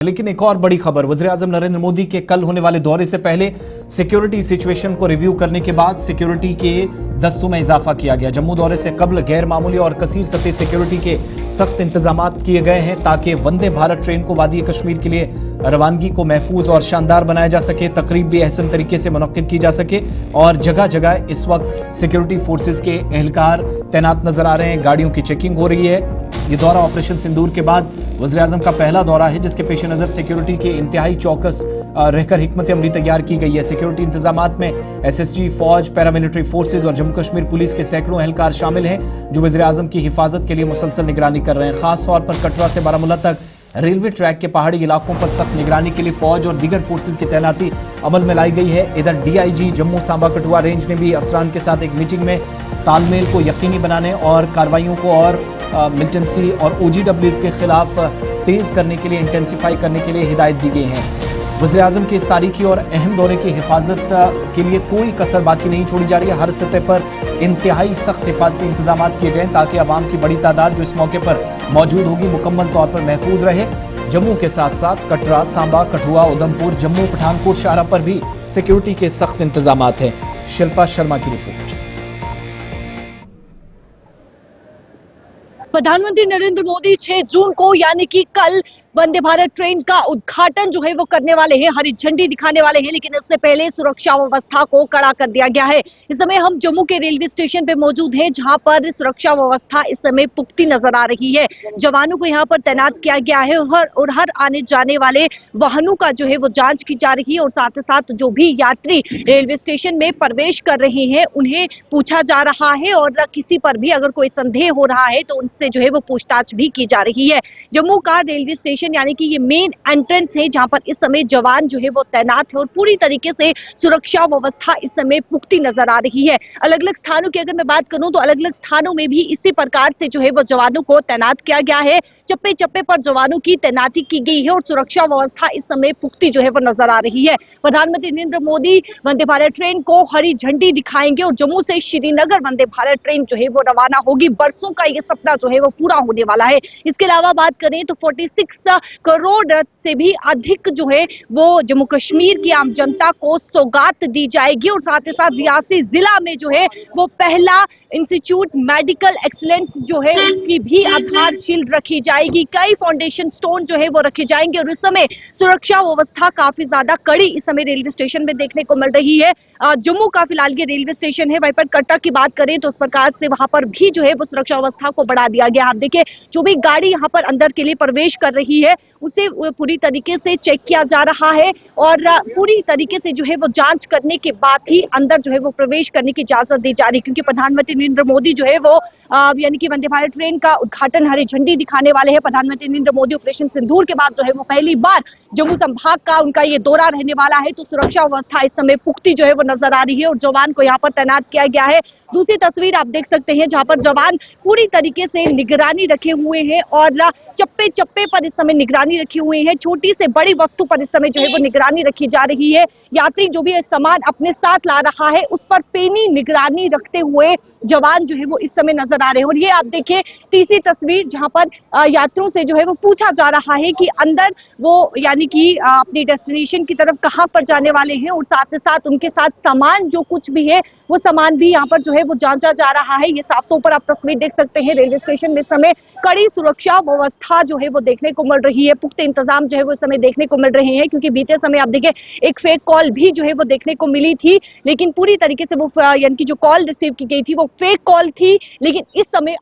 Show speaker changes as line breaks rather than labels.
लेकिन एक और बड़ी खबर, वज़ीर-ए-आज़म नरेंद्र मोदी के कल होने वाले दौरे से पहले सिक्योरिटी सिचुएशन को रिव्यू करने के बाद सिक्योरिटी के दस्तों में इजाफा किया गया। जम्मू दौरे से कबल गैर मामूली और कसीर सतह सिक्योरिटी के सख्त इंतजामात किए गए हैं ताकि वंदे भारत ट्रेन को वादी कश्मीर के लिए रवानगी को महफूज और शानदार बनाया जा सके, तकरीब भी अहसन तरीके से मुनक्किद की जा सके। और जगह जगह इस वक्त सिक्योरिटी फोर्सेज के एहलकार तैनात नजर आ रहे हैं, गाड़ियों की चेकिंग हो रही है। ये दौरा ऑपरेशन सिंदूर के बाद वज़ीर-ए-आज़म का पहला दौरा है जिसके पेश नजर सिक्योरिटी के इंतहाई चौकस रहकर हिकमत अमली तैयार की गई है। सिक्योरिटी इंतजामात में एसएसजी, फौज, पैरामिलिट्री फोर्सेज और जम्मू कश्मीर पुलिस के सैकड़ों एहलकार शामिल हैं जो वज़ीर-ए-आज़म की हिफाजत के लिए मुसलसल निगरानी कर रहे हैं। खास तौर पर कटरा से बारामूला तक रेलवे ट्रैक के पहाड़ी इलाकों पर सख्त निगरानी के लिए फौज और दीगर फोर्सेज की तैनाती अमल में लाई गई है। इधर डीआईजी जम्मू सांबा कठुआ रेंज ने भी अफसरान के साथ एक मीटिंग में तालमेल को यकीनी बनाने और कार्रवाइयों को और मिलिटेंसी और ओजीडब्ल्यूज के खिलाफ तेज करने के लिए, इंटेंसिफाई करने के लिए हिदायत दी गई है। वज़ीर-ए-आज़म के इस तारीखी और अहम दौरे की हिफाजत के लिए कोई कसर बाकी नहीं छोड़ी जा रही है। हर सतह पर इंतहाई सख्त हिफाजती इंतजाम किए गए ताकि आवाम की बड़ी तादाद जो इस मौके पर मौजूद होगी मुकम्मल तौर पर महफूज रहे। जम्मू के साथ साथ कटरा, सांबा, कठुआ, उधमपुर, जम्मू, पठानकोट शाहरा पर भी सिक्योरिटी के सख्त इंतजाम हैं। शिल्पा शर्मा की रिपोर्ट।
प्रधानमंत्री नरेंद्र मोदी 6 जून को यानी कि कल वंदे भारत ट्रेन का उद्घाटन जो है वो करने वाले हैं, हरी झंडी दिखाने वाले हैं। लेकिन इससे पहले सुरक्षा व्यवस्था को कड़ा कर दिया गया है। इस समय हम जम्मू के रेलवे स्टेशन पे मौजूद हैं जहां पर सुरक्षा व्यवस्था इस समय पुख्ती नजर आ रही है। जवानों को यहां पर तैनात किया गया है और हर आने जाने वाले वाहनों का जो है वो जांच की जा रही है और साथ ही साथ जो भी यात्री रेलवे स्टेशन में प्रवेश कर रहे हैं उन्हें पूछा जा रहा है और किसी पर भी अगर कोई संदेह हो रहा है तो उनसे जो है वो पूछताछ भी की जा रही है। जम्मू का रेलवे स्टेशन यानी कि ये मेन एंट्रेंस है जहां पर इस समय जवान जो है वो तैनात है और पूरी तरीके से सुरक्षा व्यवस्था इस समय पुख्ती नजर आ रही है। अलग अलग स्थानों की अगर मैं बात करूं तो अलग अलग स्थानों में भी इसी प्रकार से जो है वो जवानों को तैनात किया गया है। चप्पे चप्पे पर जवानों की तैनाती की गई है और सुरक्षा व्यवस्था इस समय पुख्ती जो है वो नजर आ रही है। प्रधानमंत्री नरेंद्र मोदी वंदे भारत ट्रेन को हरी झंडी दिखाएंगे और जम्मू से श्रीनगर वंदे भारत ट्रेन जो है वो रवाना होगी। बरसों का ये सपना जो है वो पूरा होने वाला है। इसके अलावा बात करें तो 46 करोड़ से भी अधिक जो है वो जम्मू कश्मीर की आम जनता को सौगात दी जाएगी और साथ ही साथ रियासी जिला में जो है वो पहला इंस्टीट्यूट मेडिकल एक्सीलेंस जो है उसकी भी आधारशिल रखी जाएगी। कई फाउंडेशन स्टोन जो है वो रखे जाएंगे और इस समय सुरक्षा व्यवस्था काफी ज्यादा कड़ी इस समय रेलवे स्टेशन में देखने को मिल रही है। जम्मू का फिलहाल ये रेलवे स्टेशन है। वहीं पर कटरा की बात करें तो उस प्रकार से वहां पर भी जो है वो सुरक्षा व्यवस्था को बढ़ा दिया गया। आप देखिए जो भी गाड़ी यहाँ पर अंदर के लिए प्रवेश कर रही है उसे पूरी तरीके से चेक किया जा रहा है और पूरी तरीके से जो है वो जांच करने के बाद ही अंदर जो है वो प्रवेश करने की इजाजत दी जा रही है। क्योंकि प्रधानमंत्री नरेंद्र मोदी जो है वो यानी कि वंदे भारत ट्रेन का उद्घाटन हरी झंडी दिखाने वाले हैं। प्रधानमंत्री नरेंद्र मोदी ऑपरेशन सिंदूर के बाद जो है वो पहली बार जम्मू संभाग का उनका ये दौरा रहने वाला है तो सुरक्षा व्यवस्था इस समय पुख्ती जो है वो नजर आ रही है और जवान को यहाँ पर तैनात किया गया है। दूसरी तस्वीर आप देख सकते हैं जहां पर जवान पूरी तरीके से निगरानी रखे हुए हैं और चप्पे चप्पे पर इस समय निगरानी रखी हुई है। छोटी से बड़ी वस्तु पर इस समय जो है वो निगरानी रखी जा रही है। यात्री जो भी सामान अपने साथ ला रहा है उस पर पैनी निगरानी रखते हुए जवान जो है वो इस समय नजर आ रहे हैं। और ये आप देखिए तीसरी तस्वीर जहां पर यात्रियों से जो है वो पूछा जा रहा है कि अंदर वो यानी कि अपनी डेस्टिनेशन की तरफ कहां पर जाने वाले हैं और साथ ही साथ उनके साथ सामान जो कुछ भी है वो सामान भी यहाँ पर जो है वो जांचा जा रहा है। ये साफ तौर पर आप तस्वीर देख सकते हैं। रेलवे स्टेशन में इस समय कड़ी सुरक्षा व्यवस्था जो है वो देखने को मिल रही है। पुख्ते इंतजाम जो है वो इस समय देखने को मिल रहे हैं क्योंकि बीते समय आप देखिए एक फेक कॉल भी जो है वो देखने को मिली थी लेकिन पूरी तरीके से वो यानी कि जो कॉल रिसीव की गई थी वो फेक कॉल थी। लेकिन इस समय